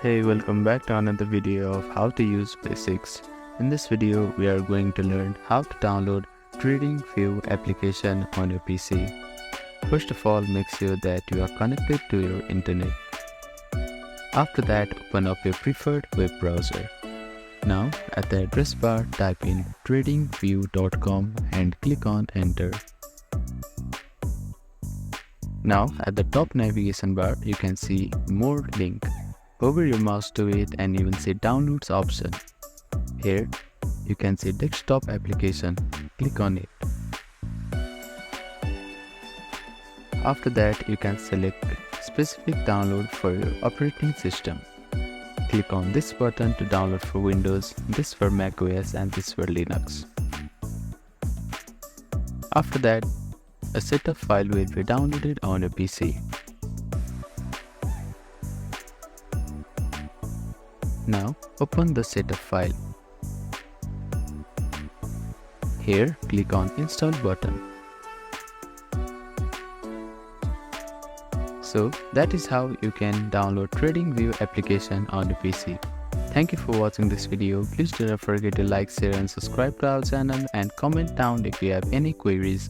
Hey, welcome back to another video of how to use basics. In this video, we are going to learn how to download TradingView application on your PC. First of all, make sure that you are connected to your internet. After that, open up your preferred web browser. Now, at the address bar, type in tradingview.com and click on enter. Now, at the top navigation bar, you can see more link. Hover your mouse to it and you will see downloads option. Here, you can see desktop application. Click on it. After that, you can select specific download for your operating system. Click on this button to download for Windows, this for macOS and this for Linux. After that, a setup file will be downloaded on your PC. Now, open the setup file. Here, click on Install button. So, that is how you can download TradingView application on your PC. Thank you for watching this video. Please do not forget to like, share and subscribe to our channel and comment down if you have any queries.